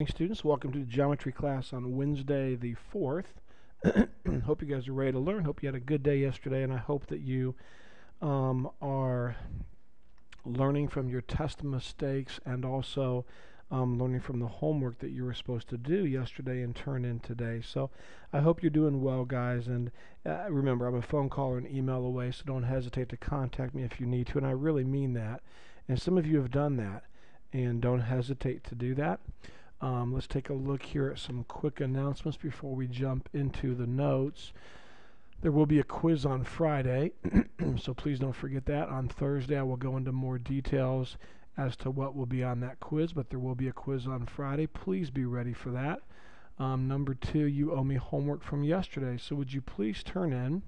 Students, welcome to the geometry class on Wednesday the 4th. Hope you guys are ready to learn. Hope you had a good day yesterday, and I hope that you are learning from your test mistakes and also learning from the homework that you were supposed to do yesterday and turn in today. So I hope you're doing well, guys, and remember, I'm a phone call or an email away, so don't hesitate to contact me if you need to, and I really mean that. And some of you have done that, and don't hesitate to do that. Let's take a look here at some quick announcements before we jump into the notes. There will be a quiz on Friday, so please don't forget that. On Thursday, I will go into more details as to what will be on that quiz, but there will be a quiz on Friday. Please be ready for that. Number 2, you owe me homework from yesterday, so would you please turn in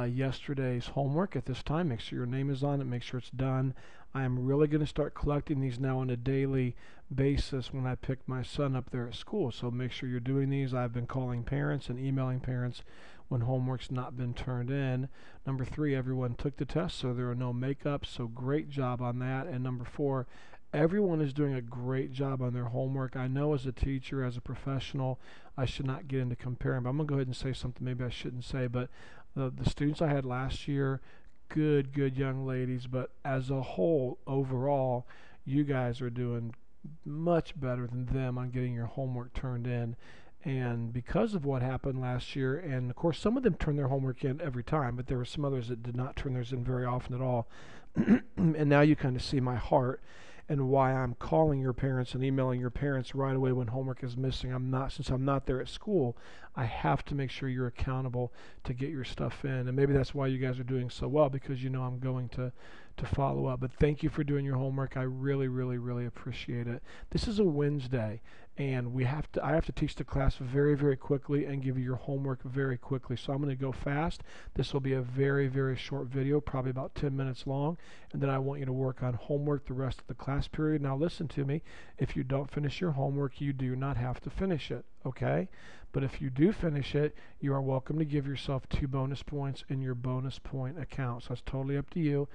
yesterday's homework at this time. Make sure your name is on it. Make sure it's done. I am really going to start collecting these now on a daily basis when I pick my son up there at school. So make sure you're doing these. I've been calling parents and emailing parents when homework's not been turned in. Number 3, everyone took the test, so there are no makeups. So great job on that. And number 4, everyone is doing a great job on their homework. I know as a teacher, as a professional, I should not get into comparing, but I'm going to go ahead and say something maybe I shouldn't say, but the students I had last year, good young ladies, but as a whole, overall, you guys are doing much better than them on getting your homework turned in. And because of what happened last year, and of course some of them turn their homework in every time, but there were some others that did not turn theirs in very often at all. And now you kind of see my heart and why I'm calling your parents and emailing your parents right away when homework is missing. Since I'm not there at school, I have to make sure you're accountable to get your stuff in. And maybe that's why you guys are doing so well, because you know I'm going to follow up. But thank you for doing your homework. I really appreciate it. This is a Wednesday, and I have to teach the class very quickly and give you your homework very quickly. So I'm going to go fast. This will be a very short video, probably about 10 minutes long, and then I want you to work on homework the rest of the class period. Now listen to me. If you don't finish your homework, you do not have to finish it, okay? But if you do finish it, you are welcome to give yourself 2 bonus points in your bonus point account. So that's totally up to you.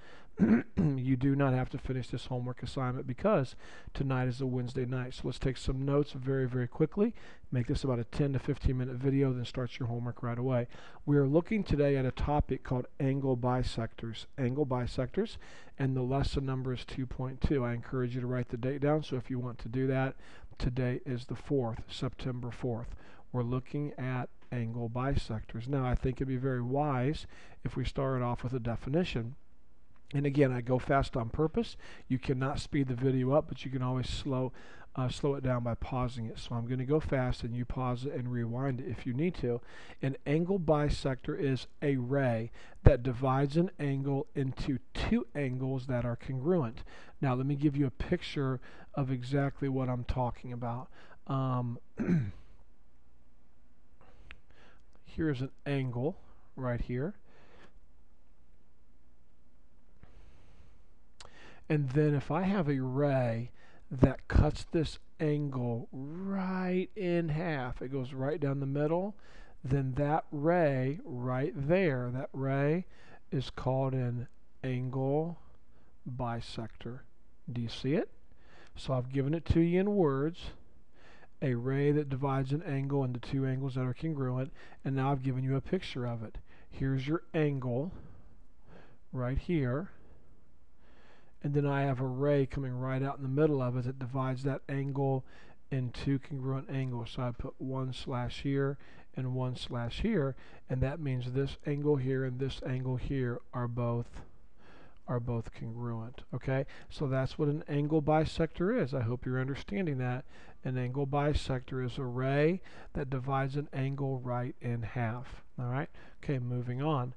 You do not have to finish this homework assignment because tonight is a Wednesday night. So let's take some notes very quickly. Make this about a 10 to 15 minute video, then start your homework right away. We are looking today at a topic called angle bisectors. Angle bisectors, and the lesson number is 2.2. I encourage you to write the date down, so if you want to do that, today is the 4th, September 4th. We're looking at angle bisectors. Now, I think it'd be very wise if we started off with a definition. And again, I go fast on purpose. You cannot speed the video up, but you can always slow it down by pausing it. So I'm going to go fast, and you pause it and rewind it if you need to. An angle bisector is a ray that divides an angle into 2 angles that are congruent. Now, let me give you a picture of exactly what I'm talking about. Here's an angle right here. And then if I have a ray that cuts this angle right in half, it goes right down the middle, then that ray right there, that ray is called an angle bisector. Do you see it? So I've given it to you in words. A ray that divides an angle into 2 angles that are congruent, and now I've given you a picture of it. Here's your angle right here. And then I have a ray coming right out in the middle of it that divides that angle in 2 congruent angles. So I put 1 slash here and 1 slash here, and that means this angle here and this angle here are both congruent. Okay, so that's what an angle bisector is. I hope you're understanding that. An angle bisector is a ray that divides an angle right in half. All right. Okay, moving on.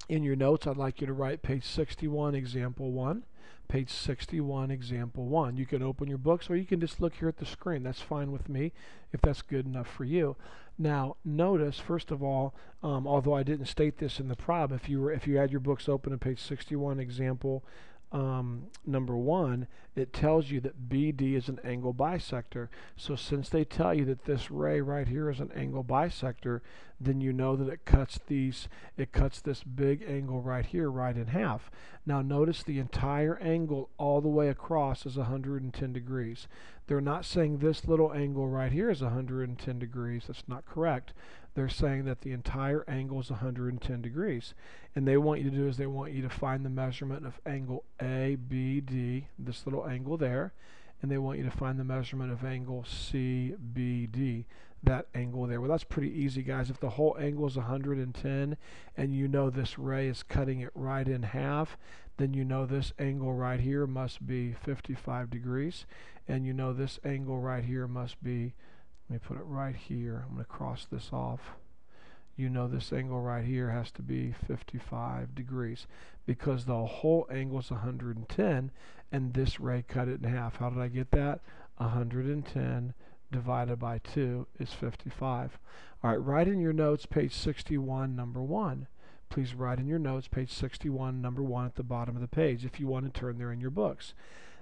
In your notes, I'd like you to write page 61, example 1. Page 61, example 1. You can open your books, or you can just look here at the screen. That's fine with me if that's good enough for you. Now, notice, first of all, although I didn't state this in the problem, if you had your books open on page 61, example number 1, it tells you that BD is an angle bisector. So since they tell you that this ray right here is an angle bisector, then you know that it cuts this big angle right here right in half. Now notice the entire angle all the way across is 110 degrees. They're not saying this little angle right here is 110 degrees. That's not correct. They're saying that the entire angle is 110 degrees. And they want you to do is they want you to find the measurement of angle ABD, this little angle there, and they want you to find the measurement of angle CBD, that angle there. Well, that's pretty easy, guys. If the whole angle is 110 and you know this ray is cutting it right in half, then you know this angle right here must be 55 degrees, and you know this angle right here must be, let me put it right here, I'm going to cross this off. You know this angle right here has to be 55 degrees because the whole angle is 110 and this ray cut it in half. How did I get that? 110 divided by 2 is 55. All right, write in your notes page 61, number 1. Please write in your notes page 61, number 1 at the bottom of the page if you want to turn there in your books.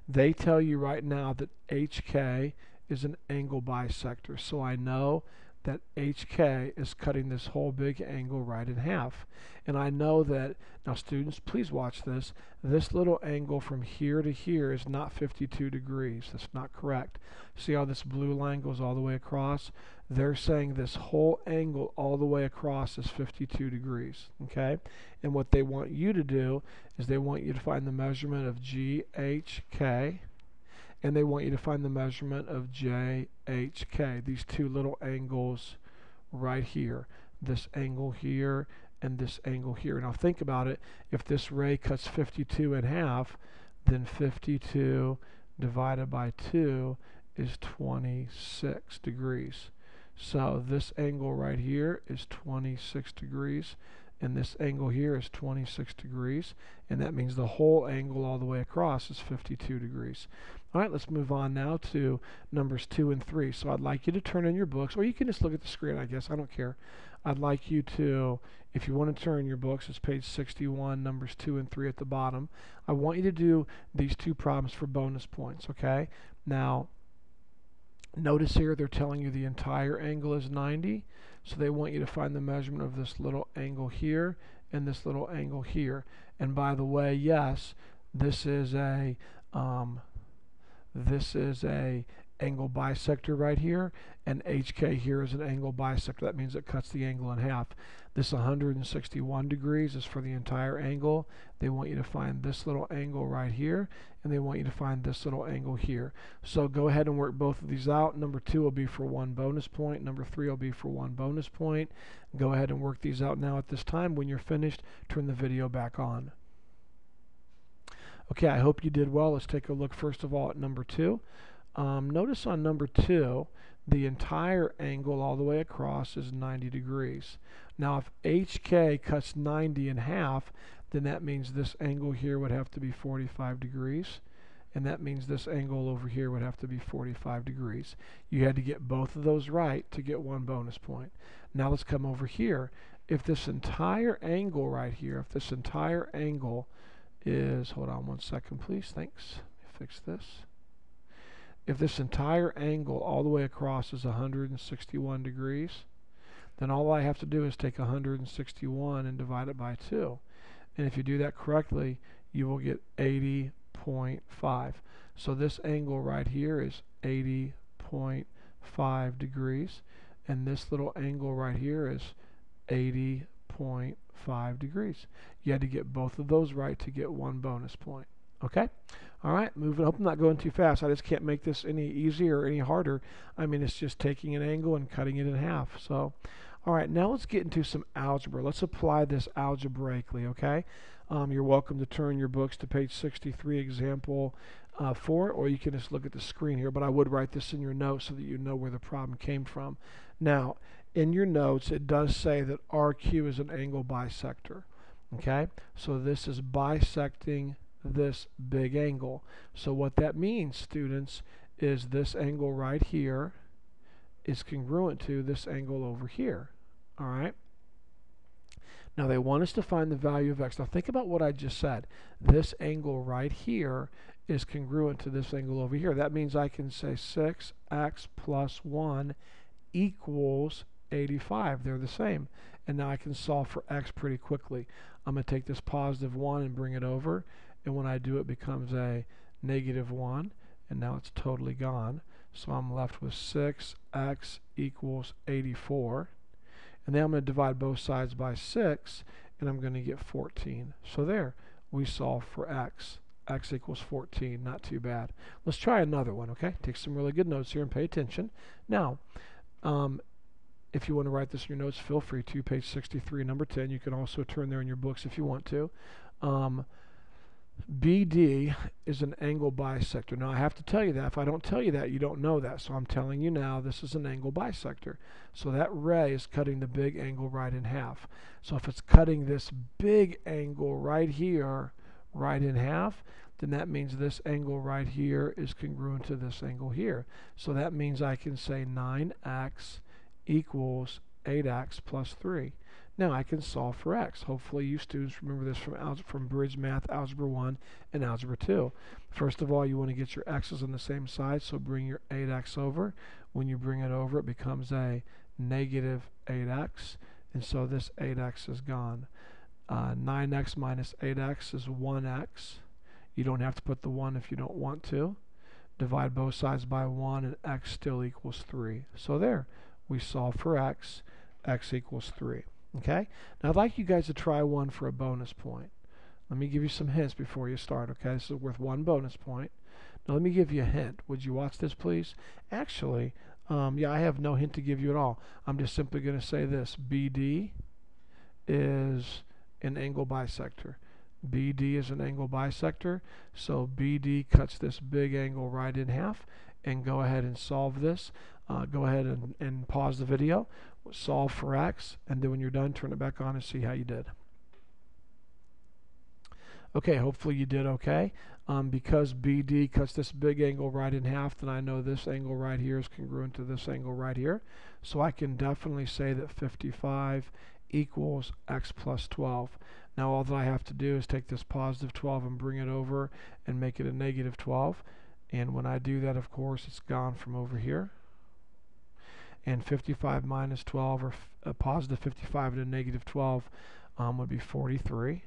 They tell you right now that HK is an angle bisector, so I know that HK is cutting this whole big angle right in half. And I know that, now students, please watch this, this little angle from here to here is not 52 degrees. That's not correct. See how this blue line goes all the way across? They're saying this whole angle all the way across is 52 degrees, okay? And what they want you to do is they want you to find the measurement of GHK, and they want you to find the measurement of JHK, these two little angles right here, this angle here and this angle here. Now think about it, if this ray cuts 52 in half, then 52 divided by 2 is 26 degrees. So this angle right here is 26 degrees, and this angle here is 26 degrees, and that means the whole angle all the way across is 52 degrees. All right, let's move on now to numbers 2 and 3. So I'd like you to turn in your books, or you can just look at the screen, I guess, I don't care. I'd like you to, if you want to turn in your books, it's page 61, numbers 2 and 3 at the bottom. I want you to do these two problems for bonus points, okay? Now, notice here they're telling you the entire angle is 90, so they want you to find the measurement of this little angle here and this little angle here. And by the way, yes, this is a angle bisector right here, and HK here is an angle bisector. That means it cuts the angle in half. This 161 degrees is for the entire angle. They want you to find this little angle right here, and they want you to find this little angle here. So go ahead and work both of these out. Number 2 will be for 1 bonus point. Number 3 will be for 1 bonus point. Go ahead and work these out now at this time. When you're finished, turn the video back on. Okay, I hope you did well. Let's take a look first of all at number 2. Notice on number 2, the entire angle all the way across is 90 degrees. Now if HK cuts 90 in half, then that means this angle here would have to be 45 degrees, and that means this angle over here would have to be 45 degrees. You had to get both of those right to get 1 bonus point. Now let's come over here. If this entire angle right here, if this entire angle is, hold on 1 second please, thanks, let me fix this. If this entire angle all the way across is 161 degrees, then all I have to do is take 161 and divide it by 2. And if you do that correctly, you will get 80.5. So this angle right here is 80.5 degrees, and this little angle right here is 80.5 degrees. You had to get both of those right to get 1 bonus point. Okay? All right, moving. I hope I'm not going too fast. I just can't make this any easier or any harder. I mean, it's just taking an angle and cutting it in half. So, all right, now let's get into some algebra. Let's apply this algebraically, okay? You're welcome to turn your books to page 63, example 4, or you can just look at the screen here, but I would write this in your notes so that you know where the problem came from. Now, in your notes, it does say that RQ is an angle bisector, okay? So this is bisecting this big angle. So what that means, students, is this angle right here is congruent to this angle over here. All right. Now they want us to find the value of x. Now think about what I just said. This angle right here is congruent to this angle over here. That means I can say 6x plus 1 equals 85. They're the same. And now I can solve for x pretty quickly. I'm going to take this positive 1 and bring it over. And when I do, it becomes a negative 1. And now it's totally gone. So I'm left with 6x equals 84. And then I'm going to divide both sides by 6. And I'm going to get 14. So there, we solve for x. X equals 14. Not too bad. Let's try another one, okay? Take some really good notes here and pay attention. Now, if you want to write this in your notes, feel free to. Page 63, number 10. You can also turn there in your books if you want to. BD is an angle bisector. Now, I have to tell you that. If I don't tell you that, you don't know that. So I'm telling you now, this is an angle bisector. So that ray is cutting the big angle right in half. So if it's cutting this big angle right here right in half, then that means this angle right here is congruent to this angle here. So that means I can say 9x equals 8x plus 3. Now I can solve for x. Hopefully you students remember this from Bridge Math Algebra 1 and Algebra 2. First of all, you want to get your x's on the same side, so bring your 8x over. When you bring it over, it becomes a negative 8x, and so this 8x is gone. 9x minus 8x is 1x. You don't have to put the 1 if you don't want to. Divide both sides by 1, and x still equals 3. So there, we solve for x. X equals 3. Okay? Now I'd like you guys to try one for a bonus point. Let me give you some hints before you start, okay? This is worth 1 bonus point. Now let me give you a hint. Would you watch this, please? Actually, yeah, I have no hint to give you at all. I'm just simply going to say this. BD is an angle bisector. BD is an angle bisector, so BD cuts this big angle right in half. And go ahead and solve this. Go ahead and pause the video, solve for x, and then when you're done, turn it back on and see how you did. Okay, hopefully you did okay. Because BD cuts this big angle right in half, then I know this angle right here is congruent to this angle right here. So I can definitely say that 55 equals x plus 12. Now all that I have to do is take this positive 12 and bring it over and make it a negative 12. And when I do that, of course, it's gone from over here. And 55 minus 12, or positive 55 and a negative 12, would be 43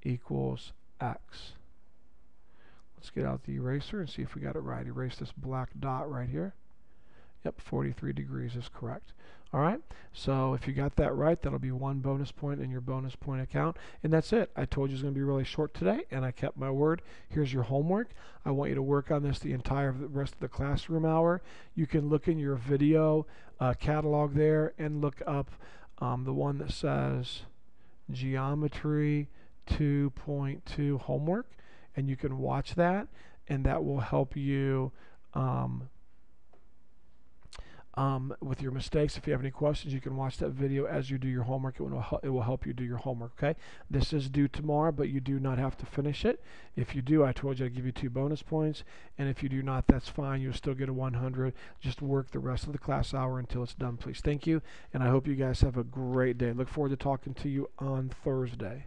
equals x. Let's get out the eraser and see if we got it right. Erase this black dot right here. Yep, 43 degrees is correct. All right, so if you got that right, that'll be 1 bonus point in your bonus point account. And that's it. I told you it's going to be really short today, and I kept my word. Here's your homework. I want you to work on this the rest of the classroom hour. You can look in your video catalog there and look up the one that says Geometry 2.2 Homework, and you can watch that, and that will help you with your mistakes. If you have any questions, you can watch that video as you do your homework. It will help you do your homework, okay? This is due tomorrow, but you do not have to finish it. If you do, I told you I'd give you 2 bonus points, and if you do not, that's fine. You'll still get a 100. Just work the rest of the class hour until it's done, please. Thank you, and I hope you guys have a great day. Look forward to talking to you on Thursday.